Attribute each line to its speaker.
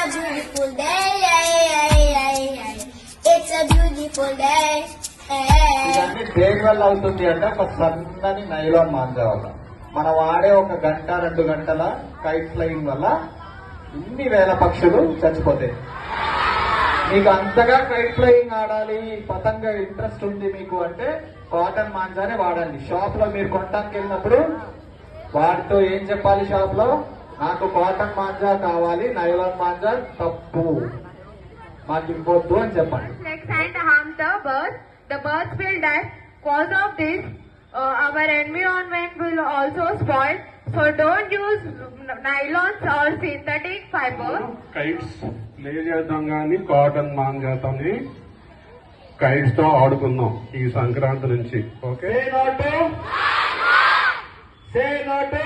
Speaker 1: a beautiful day. It's a beautiful day.
Speaker 2: ఇవన్నీ దేని వల్ల అవుతుంది అంటే ఒక సన్నని నైలాన్ మాంజా వల్ల. మనం వాడే 1 గంట 2 గంటల కైట్ ఫ్లయింగ్ వల్ల ఇన్ని వేల పక్షులు చచ్చిపోతాయి. మీకు అంతగా కైట్ ఫ్లయింగ్ ఆడాలి, పతంగా ఇంట్రెస్ట్ ఉంది మీకు అంటే కాటన్ మాంజానే వాడండి. షాప్ లో మీరు కొనడానికి వెళ్ళినప్పుడు వాటితో ఏం చెప్పాలి, షాప్ లో నాకు కాటన్ మాంజా కావాలి, నైలాన్ మాంజా తప్పు, మాకు ఇవ్వద్దు అని చెప్పండి.
Speaker 3: And harm the birds. The birds will die. Cause of this, our environment will also spoil. So don't use nylons or synthetic fiber.
Speaker 4: Kites play చేద్దాం కానీ కాటన్ మాంజాతోని కైట్స్ తో ఆడుకుందాం ఈ సంక్రాంతి నుంచి. ఓకే.
Speaker 2: Say no to